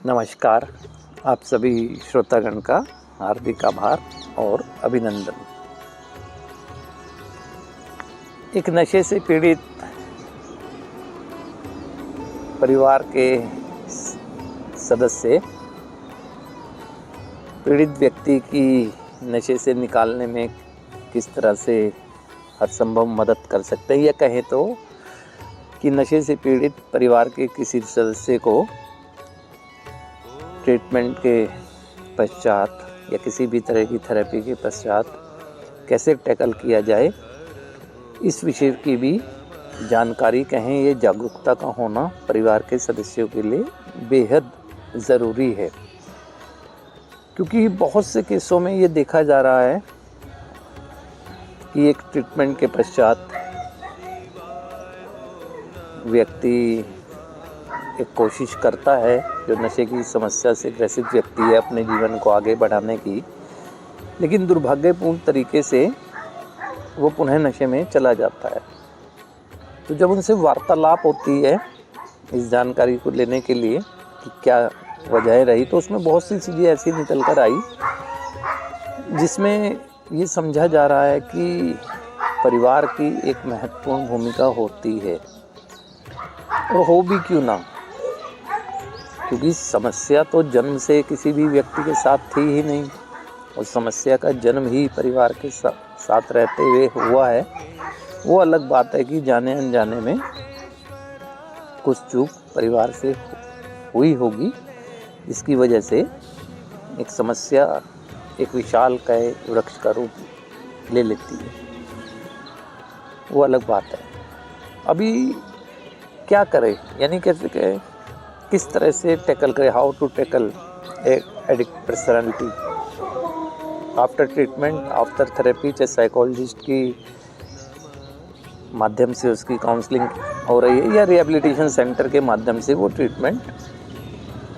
नमस्कार। आप सभी श्रोतागण का हार्दिक आभार और अभिनंदन। एक नशे से पीड़ित परिवार के सदस्य पीड़ित व्यक्ति की नशे से निकालने में किस तरह से हर संभव मदद कर सकते हैं, या कहें तो कि नशे से पीड़ित परिवार के किसी सदस्य को ट्रीटमेंट के पश्चात या किसी भी तरह की थेरेपी के पश्चात कैसे टैकल किया जाए, इस विषय की भी जानकारी कहें ये जागरूकता का होना परिवार के सदस्यों के लिए बेहद ज़रूरी है। क्योंकि बहुत से केसों में ये देखा जा रहा है कि एक ट्रीटमेंट के पश्चात व्यक्ति एक कोशिश करता है, जो नशे की समस्या से ग्रसित व्यक्ति है, अपने जीवन को आगे बढ़ाने की, लेकिन दुर्भाग्यपूर्ण तरीके से वो पुनः नशे में चला जाता है। तो जब उनसे वार्तालाप होती है इस जानकारी को लेने के लिए कि क्या वजह रही, तो उसमें बहुत सी चीज़ें ऐसी निकल कर आई जिसमें ये समझा जा रहा है कि परिवार की एक महत्वपूर्ण भूमिका होती है, और हो भी क्यों ना, क्योंकि समस्या तो जन्म से किसी भी व्यक्ति के साथ थी ही नहीं, और समस्या का जन्म ही परिवार के साथ रहते हुए हुआ है। वो अलग बात है कि जाने अनजाने में कुछ चूक परिवार से हुई होगी, इसकी वजह से एक समस्या एक विशालकाय वृक्ष का रूप ले लेती है। वो अलग बात है। अभी क्या करें, यानी कैसे कहें, किस तरह से टैकल करें, how to tackle addict personality after treatment, after therapy. चाहे साइकोलॉजिस्ट की माध्यम से उसकी काउंसलिंग हो रही है या रिहैबिलिटेशन सेंटर के माध्यम से वो ट्रीटमेंट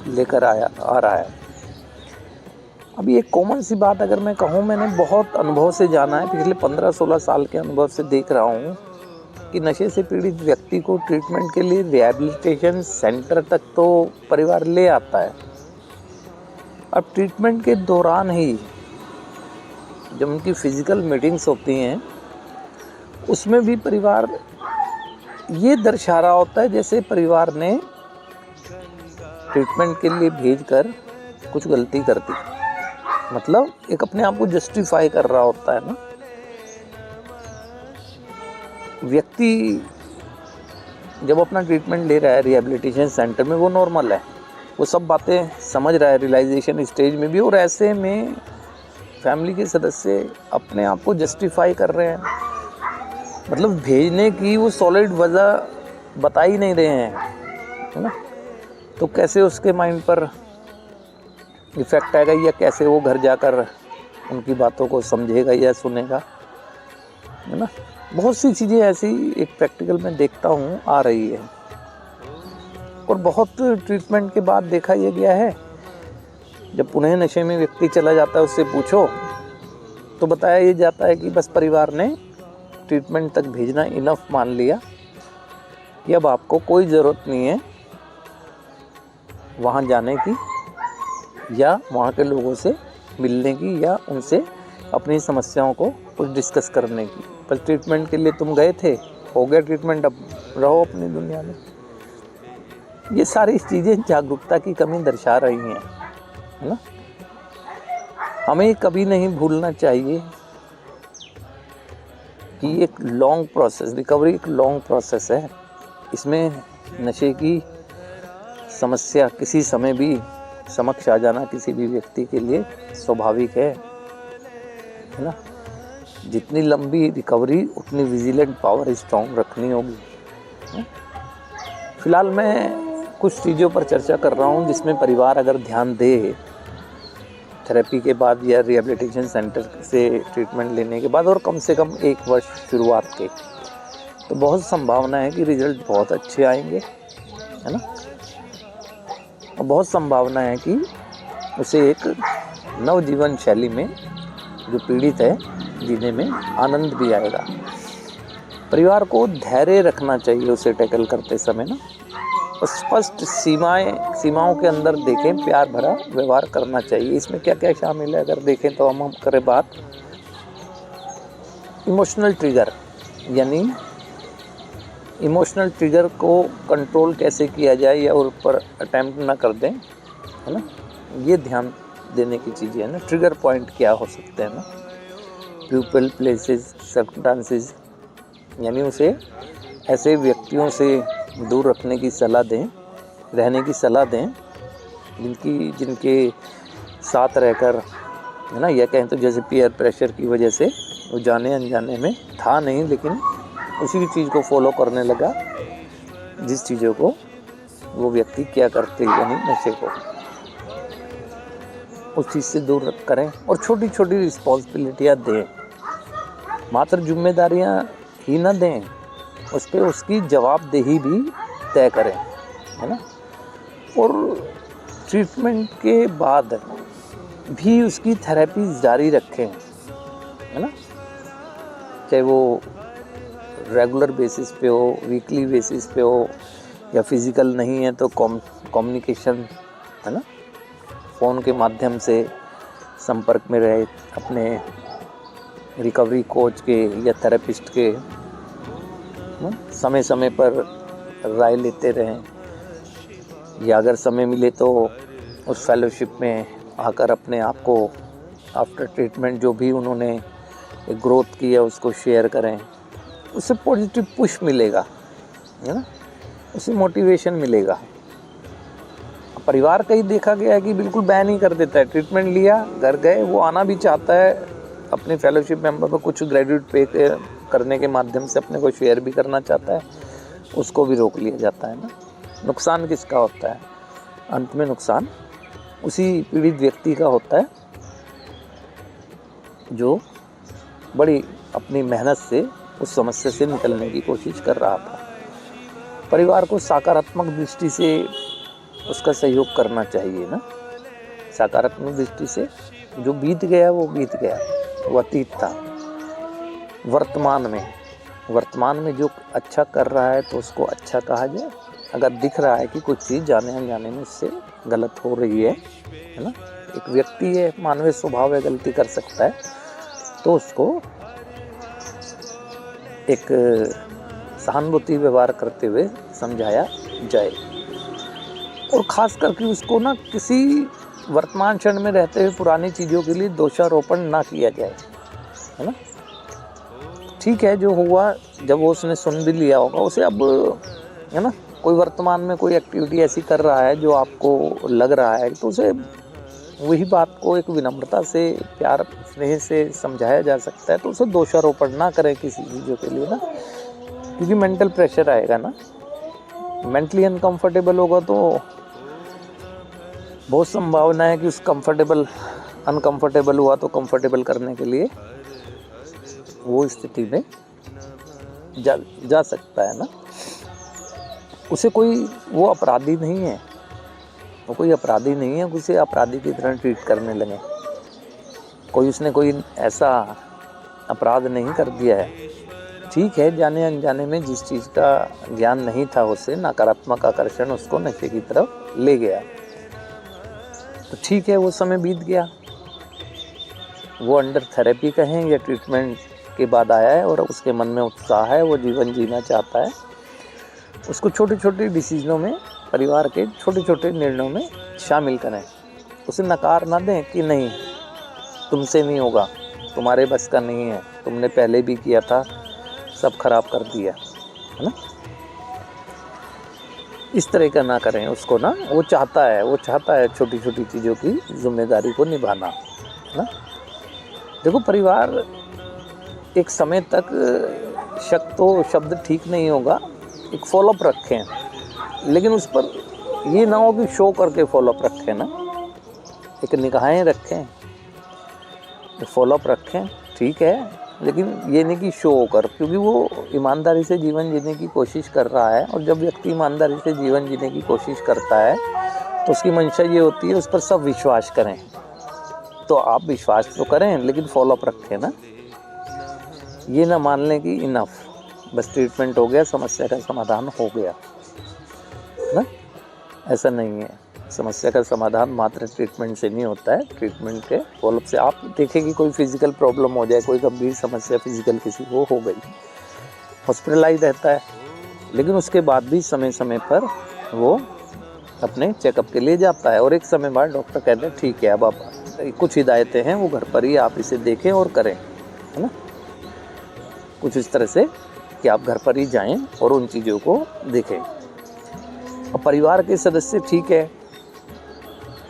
लेकर आ रहा है। अभी एक कॉमन सी बात अगर मैं कहूँ, मैंने बहुत अनुभव से जाना है, पिछले 15-16 साल के अनुभव से देख रहा हूँ कि नशे से पीड़ित व्यक्ति को ट्रीटमेंट के लिए रिहैबिलिटेशन सेंटर तक तो परिवार ले आता है। अब ट्रीटमेंट के दौरान ही जब उनकी फिजिकल मीटिंग्स होती हैं, उसमें भी परिवार ये दर्शा रहा होता है जैसे परिवार ने ट्रीटमेंट के लिए भेजकर कुछ गलती कर दी। मतलब एक अपने आप को जस्टिफाई कर रहा होता है ना। व्यक्ति जब अपना ट्रीटमेंट ले रहा है रिहैबिलिटेशन सेंटर में, वो नॉर्मल है, वो सब बातें समझ रहा है रियलाइजेशन स्टेज में भी, और ऐसे में फैमिली के सदस्य अपने आप को जस्टिफाई कर रहे हैं। मतलब भेजने की वो सॉलिड वजह बता ही नहीं रहे हैं, है ना। तो कैसे उसके माइंड पर इफ़ेक्ट आएगा, या कैसे वो घर जाकर उनकी बातों को समझेगा या सुनेगा, है ना। बहुत सी चीज़ें ऐसी एक प्रैक्टिकल में देखता हूँ आ रही है। और बहुत ट्रीटमेंट के बाद देखा यह गया है, जब पुनः नशे में व्यक्ति चला जाता है, उससे पूछो तो बताया ये जाता है कि बस परिवार ने ट्रीटमेंट तक भेजना इनफ मान लिया कि अब आपको कोई ज़रूरत नहीं है वहाँ जाने की, या वहाँ के लोगों से मिलने की, या उनसे अपनी समस्याओं को कुछ डिस्कस करने की। पर ट्रीटमेंट के लिए तुम गए थे, हो गया ट्रीटमेंट, अब रहो अपनी दुनिया में। ये सारी चीज़ें जागरूकता की कमी दर्शा रही हैं, है ना। हमें कभी नहीं भूलना चाहिए कि एक लॉन्ग प्रोसेस, रिकवरी एक लॉन्ग प्रोसेस है। इसमें नशे की समस्या किसी समय भी समक्ष आ जाना किसी भी व्यक्ति के लिए स्वाभाविक है ना। जितनी लंबी रिकवरी उतनी विजिलेंट पावर स्ट्रॉन्ग रखनी होगी। फिलहाल मैं कुछ चीज़ों पर चर्चा कर रहा हूँ जिसमें परिवार अगर ध्यान दे थेरेपी के बाद या रिहैबिलिटेशन सेंटर से ट्रीटमेंट लेने के बाद, और कम से कम 1 वर्ष शुरुआत के, तो बहुत संभावना है कि रिजल्ट बहुत अच्छे आएंगे, है ना। और बहुत संभावना है कि उसे एक नवजीवन शैली में जो पीड़ित है जीने में आनंद भी आएगा। परिवार को धैर्य रखना चाहिए उसे टैकल करते समय ना। स्पष्ट सीमाओं के अंदर देखें, प्यार भरा व्यवहार करना चाहिए। इसमें क्या क्या शामिल है अगर देखें तो हम करें बात इमोशनल ट्रिगर, यानी इमोशनल ट्रिगर को कंट्रोल कैसे किया जाए या उस पर अटैम्प्ट ना कर दें, है ना, ये ध्यान देने की चीज़ें है ना। ट्रिगर पॉइंट क्या हो सकते हैं ना, पीपल, प्लेसेस, सर्कमस्टांसेस, यानी उसे ऐसे व्यक्तियों से दूर रखने की सलाह दें, रहने की सलाह दें जिनके साथ रहकर, है ना, यह कहें तो जैसे पीयर प्रेशर की वजह से वो जाने अनजाने में था नहीं, लेकिन उसी चीज़ को फॉलो करने लगा जिस चीज़ों को वो व्यक्ति क्या करते, यानी नशे को, उस चीज़ से दूर करें। और छोटी छोटी रिस्पॉन्सिबिलिटियाँ दें, मात्र जिम्मेदारियाँ ही ना दें, उस पर उसकी जवाबदेही भी तय करें, है ना। और ट्रीटमेंट के बाद भी उसकी थेरेपी जारी रखें, है ना, चाहे वो रेगुलर बेसिस पे हो, वीकली बेसिस पे हो, या फिज़िकल नहीं है तो कम्युनिकेशन, है ना, फ़ोन के माध्यम से संपर्क में रहे अपने रिकवरी कोच के या थेरेपिस्ट के, समय समय पर राय लेते रहें, या अगर समय मिले तो उस फेलोशिप में आकर अपने आप को आफ्टर ट्रीटमेंट जो भी उन्होंने ग्रोथ की है उसको शेयर करें। उससे पॉजिटिव पुश मिलेगा, है ना, उससे मोटिवेशन मिलेगा। परिवार कहीं देखा गया है कि बिल्कुल बैन ही कर देता है, ट्रीटमेंट लिया, घर गए, वो आना भी चाहता है अपने फेलोशिप मेंबर पर कुछ ग्रेजुएट पे करने के माध्यम से अपने को शेयर भी करना चाहता है, उसको भी रोक लिया जाता है ना। नुकसान किसका होता है? अंत में नुकसान उसी पीड़ित व्यक्ति का होता है जो बड़ी अपनी मेहनत से उस समस्या से निकलने की कोशिश कर रहा था। परिवार को सकारात्मक दृष्टि से उसका सहयोग करना चाहिए ना। सकारात्मक दृष्टि से जो बीत गया वो बीत गया, वो अतीत था। वर्तमान में जो अच्छा कर रहा है तो उसको अच्छा कहा जाए। अगर दिख रहा है कि कुछ चीज़ जाने अनजाने में उससे गलत हो रही है ना, एक व्यक्ति है, मानवीय स्वभाव है, गलती कर सकता है, तो उसको एक सहानुभूति व्यवहार करते हुए समझाया जाए। और ख़ास करके उसको ना किसी वर्तमान क्षण में रहते हुए पुरानी चीज़ों के लिए दोषारोपण ना किया जाए, है ना। ठीक है, जो हुआ जब वो उसने सुन भी लिया होगा, उसे अब, है ना, कोई वर्तमान में कोई एक्टिविटी ऐसी कर रहा है जो आपको लग रहा है, तो उसे वही बात को एक विनम्रता से, प्यार स्नेह से समझाया जा सकता है। तो उसे दोषारोपण ना करें किसी चीज़ों के लिए ना, क्योंकि मेंटल प्रेशर आएगा ना, मेंटली अनकंफर्टेबल होगा तो बहुत संभावना है कि उस अनकंफर्टेबल हुआ तो कंफर्टेबल करने के लिए वो स्थिति में जा सकता है ना। उसे कोई वो अपराधी नहीं है, वो कोई अपराधी नहीं है, उसे अपराधी की तरह ट्रीट करने लगे। उसने कोई ऐसा अपराध नहीं कर दिया है। ठीक है, जाने अनजाने में जिस चीज़ का ज्ञान नहीं था उससे नकारात्मक आकर्षण उसको नशे की तरफ ले गया, तो ठीक है, वो समय बीत गया। वो अंडर थेरेपी कहें या ट्रीटमेंट के बाद आया है और उसके मन में उत्साह है, वो जीवन जीना चाहता है। उसको छोटे छोटे डिसीजनों में, परिवार के छोटे छोटे निर्णयों में शामिल करें। उसे नकार ना दें कि नहीं, तुमसे नहीं होगा, तुम्हारे बस का नहीं है, तुमने पहले भी किया था, सब खराब कर दिया, है ना। इस तरह का ना करें उसको ना। वो चाहता है छोटी छोटी चीज़ों की जिम्मेदारी को निभाना, है ना। देखो, परिवार एक समय तक शब्द ठीक नहीं होगा, एक फॉलोअप रखें, लेकिन उस पर ये ना हो कि शो करके फॉलोअप रखें ना। एक निगाहें रखें, फॉलोअप रखें, ठीक है, लेकिन ये नहीं कि शो कर, क्योंकि वो ईमानदारी से जीवन जीने की कोशिश कर रहा है। और जब व्यक्ति ईमानदारी से जीवन जीने की कोशिश करता है तो उसकी मंशा ये होती है उस पर सब विश्वास करें। तो आप विश्वास तो करें, लेकिन फॉलोअप रखें ना। ये ना मान लें कि इनफ, बस ट्रीटमेंट हो गया, समस्या का समाधान हो गया ना। ऐसा नहीं है। समस्या का समाधान मात्र ट्रीटमेंट से नहीं होता है, ट्रीटमेंट के फॉलोअप से। आप देखें कि कोई फिजिकल प्रॉब्लम हो जाए, कोई गंभीर समस्या फिजिकल किसी को हो गई, हॉस्पिटलाइज रहता है, लेकिन उसके बाद भी समय समय पर वो अपने चेकअप के लिए जाता है और एक समय बाद डॉक्टर कहते हैं ठीक है, अब आप कुछ हिदायतें हैं वो घर पर ही आप इसे देखें और करें, है ना। कुछ इस तरह से कि आप घर पर ही जाएं और उन चीज़ों को देखें। अब परिवार के सदस्य ठीक है,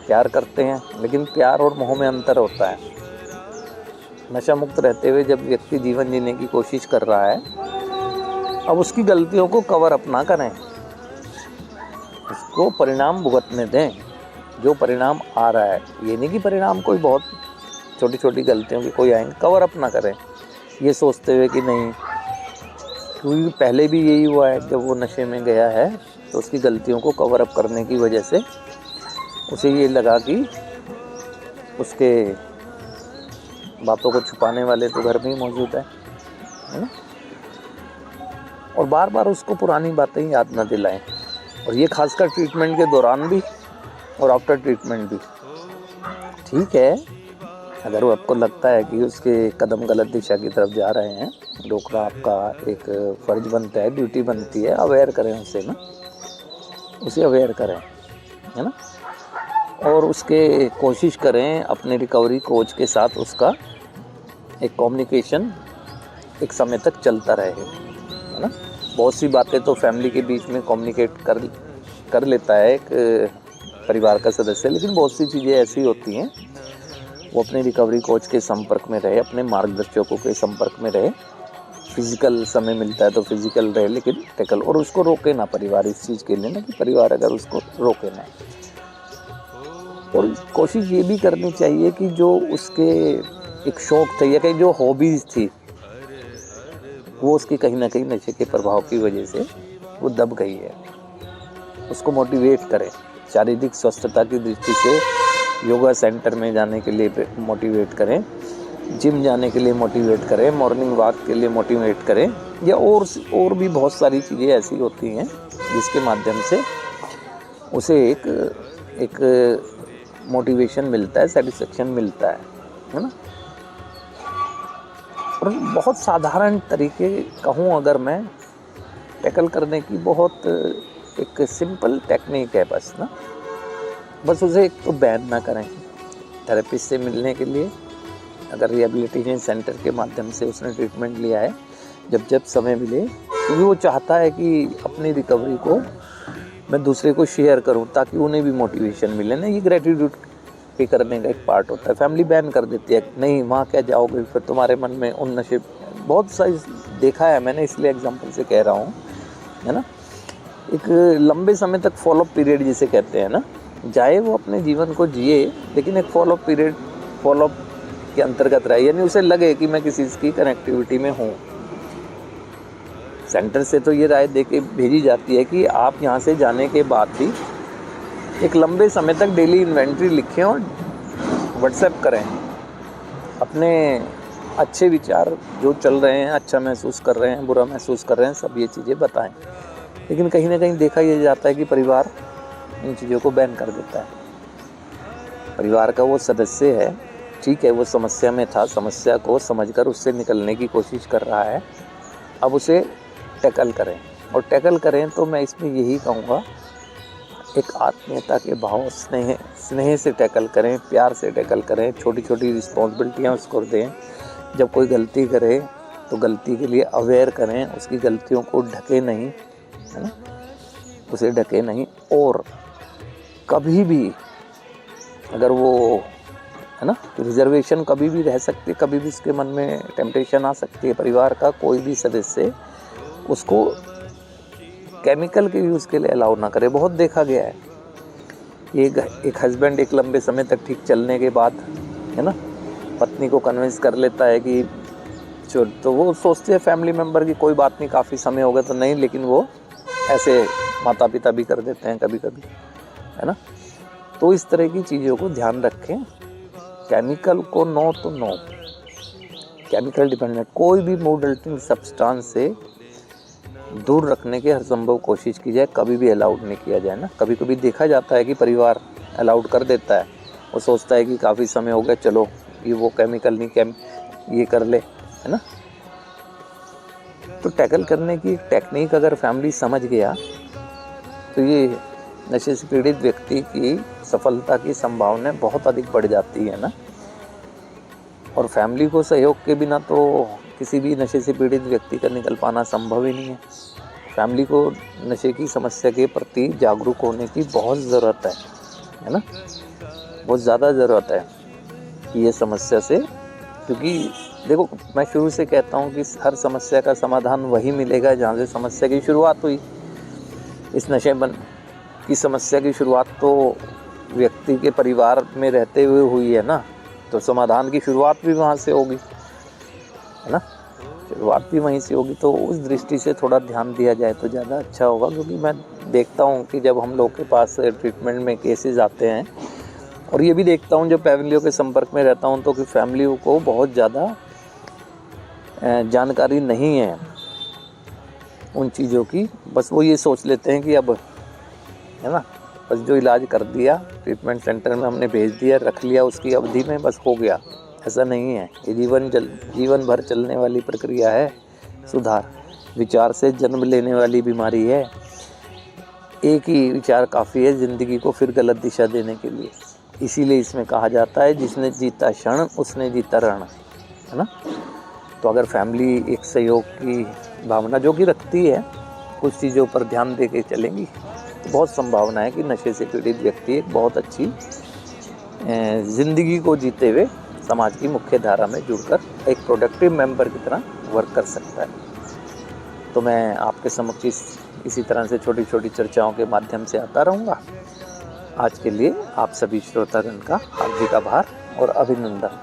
प्यार करते हैं, लेकिन प्यार और मोह में अंतर होता है। नशा मुक्त रहते हुए जब व्यक्ति जीवन जीने की कोशिश कर रहा है, अब उसकी गलतियों को कवर अप ना करें, उसको परिणाम भुगतने दें जो परिणाम आ रहा है। ये नहीं कि परिणाम कोई बहुत छोटी छोटी गलतियों की कोई आएंगे, कवर अप ना करें ये सोचते हुए कि नहीं, क्योंकि पहले भी यही हुआ है। जब वो नशे में गया है तो उसकी गलतियों को कवर अप करने की वजह से उसे ये लगा कि उसके बातों को छुपाने वाले तो घर में ही मौजूद है ना। और बार बार उसको पुरानी बातें याद ना दिलाएं, और ये खासकर ट्रीटमेंट के दौरान भी और आफ्टर ट्रीटमेंट भी। ठीक है, अगर वो आपको लगता है कि उसके कदम गलत दिशा की तरफ जा रहे हैं, रोकना आपका एक फ़र्ज बनता है, ड्यूटी बनती है, अवेयर करें उसे ना, उसे अवेयर करें, है ना। और उसके कोशिश करें अपने रिकवरी कोच के साथ उसका एक कम्युनिकेशन एक समय तक चलता रहे, है ना। बहुत सी बातें तो फैमिली के बीच में कम्युनिकेट कर लेता है एक परिवार का सदस्य, लेकिन बहुत सी चीज़ें ऐसी होती हैं वो अपने रिकवरी कोच के संपर्क में रहे, अपने मार्गदर्शकों के संपर्क में रहे। फिजिकल समय मिलता है तो फिजिकल रहे, लेकिन टैकल, और उसको रोके ना परिवार इस चीज़ के लिए ना, कि परिवार अगर उसको रोके ना। और कोशिश ये भी करनी चाहिए कि जो उसके एक शौक थे या कहीं जो हॉबीज़ थी वो उसकी कहीं ना कहीं नशे के प्रभाव की वजह से वो दब गई है, उसको मोटिवेट करें। शारीरिक स्वस्थता की दृष्टि से योगा सेंटर में जाने के लिए मोटिवेट करें, जिम जाने के लिए मोटिवेट करें, मॉर्निंग वॉक के लिए मोटिवेट करें, या और भी बहुत सारी चीज़ें ऐसी होती हैं जिसके माध्यम से उसे एक मोटिवेशन मिलता है, सेटिस्फेक्शन मिलता है ना। और बहुत साधारण तरीके कहूँ अगर मैं टैकल करने की, बहुत एक सिंपल टेक्निक है बस ना। बस उसे एक तो बैन ना करें थेरेपिस्ट से मिलने के लिए। अगर रिहेबिलिटेशन सेंटर के माध्यम से उसने ट्रीटमेंट लिया है, जब समय मिले, क्योंकि वो चाहता है कि अपनी रिकवरी को मैं दूसरे को शेयर करूं ताकि उन्हें भी मोटिवेशन मिले ना। ये ग्रेटिट्यूड पे करने का एक पार्ट होता है। फैमिली बैन कर देती है, नहीं वहाँ क्या जाओगे, फिर तुम्हारे मन में उन नशे, बहुत सारी देखा है मैंने, इसलिए एग्जांपल से कह रहा हूँ, है ना। एक लंबे समय तक फॉलोअप पीरियड जिसे कहते हैं ना, जाए वो अपने जीवन को जिए, लेकिन एक फॉलोअप पीरियड, फॉलोअप के अंतर्गत रहे, यानी उसे लगे कि मैं किसी की कनेक्टिविटी में हूँ। सेंटर से तो ये राय दे के भेजी जाती है कि आप यहाँ से जाने के बाद भी एक लंबे समय तक डेली इन्वेंट्री लिखें और व्हाट्सएप करें, अपने अच्छे विचार जो चल रहे हैं, अच्छा महसूस कर रहे हैं, बुरा महसूस कर रहे हैं, सब ये चीज़ें बताएं। लेकिन कहीं ना कहीं देखा यह जाता है कि परिवार इन चीज़ों को बैन कर देता है। परिवार का वो सदस्य है, ठीक है, वो समस्या में था, समस्या को समझकर उससे निकलने की कोशिश कर रहा है, अब उसे टैकल करें। और टैकल करें तो मैं इसमें यही कहूँगा, एक आत्मीयता के भाव, स्नेह से टैकल करें, प्यार से टैकल करें, छोटी छोटी रिस्पॉन्सिबिलिटियाँ उसको दें। जब कोई गलती करे तो गलती के लिए अवेयर करें, उसकी गलतियों को ढके नहीं, है ना, उसे ढके नहीं। और कभी भी अगर वो, है ना, रिजर्वेशन कभी भी रह सकती है, कभी भी उसके मन में टेम्पटेशन आ सकती है। परिवार का कोई भी सदस्य उसको केमिकल के यूज़ के लिए अलाउ ना करे। बहुत देखा गया है, एक हस्बैंड एक लंबे समय तक ठीक चलने के बाद, है ना, पत्नी को कन्विंस कर लेता है कि तो वो सोचते हैं फैमिली मेम्बर की कोई बात नहीं, काफ़ी समय हो गया तो नहीं, लेकिन वो ऐसे माता पिता भी कर देते हैं कभी कभी, है ना। तो इस तरह की चीज़ों को ध्यान रखें। केमिकल को नो तो नो, केमिकल डिपेंडेंट कोई भी मूड अल्टरिंग सब्सटेंस से दूर रखने की हर संभव कोशिश की जाए, कभी भी अलाउड नहीं किया जाए ना। कभी कभी देखा जाता है कि परिवार अलाउड कर देता है, वो सोचता है कि काफ़ी समय हो गया, चलो ये वो केमिकल नहीं ये कर ले, है ना। तो टैकल करने की टेक्निक अगर फैमिली समझ गया तो ये नशे से पीड़ित व्यक्ति की सफलता की संभावना बहुत अधिक बढ़ जाती है ना। और फैमिली को सहयोग के बिना तो किसी भी नशे से पीड़ित व्यक्ति का निकल पाना संभव ही नहीं है। फैमिली को नशे की समस्या के प्रति जागरूक होने की बहुत ज़रूरत है ना, बहुत ज़्यादा ज़रूरत है कि ये समस्या से, क्योंकि देखो मैं शुरू से कहता हूँ कि हर समस्या का समाधान वही मिलेगा जहाँ से समस्या की शुरुआत हुई। इस नशे की समस्या की शुरुआत तो व्यक्ति के परिवार में रहते हुए हुई है ना, तो समाधान की शुरुआत भी वहाँ से होगी, है ना, शुरुआत भी वहीं से होगी। तो उस दृष्टि से थोड़ा ध्यान दिया जाए तो ज़्यादा अच्छा होगा, क्योंकि मैं देखता हूँ कि जब हम लोग के पास ट्रीटमेंट में केसेस आते हैं, और ये भी देखता हूँ जब फैमिलियों के संपर्क में रहता हूँ, तो कि फैमिलियों को बहुत ज़्यादा जानकारी नहीं है उन चीज़ों की। बस वो ये सोच लेते हैं कि अब, है ना, बस जो इलाज कर दिया ट्रीटमेंट सेंटर में हमने भेज दिया, रख लिया उसकी अवधि में, बस हो गया। ऐसा नहीं है, ये जीवन भर चलने वाली प्रक्रिया है। सुधार विचार से जन्म लेने वाली बीमारी है। एक ही विचार काफ़ी है ज़िंदगी को फिर गलत दिशा देने के लिए। इसीलिए इसमें कहा जाता है जिसने जीता क्षण उसने जीता रण, है ना। तो अगर फैमिली एक सहयोग की भावना जो कि रखती है, कुछ चीज़ों पर ध्यान दे के चलेंगी, तो बहुत संभावना है कि नशे से पीड़ित व्यक्ति एक बहुत अच्छी ज़िंदगी को जीते हुए समाज की मुख्य धारा में जुड़कर एक प्रोडक्टिव मेंबर की तरह वर्क कर सकता है। तो मैं आपके समक्ष इसी तरह से छोटी छोटी चर्चाओं के माध्यम से आता रहूँगा। आज के लिए आप सभी श्रोतागण का हार्दिक आभार और अभिनंदन।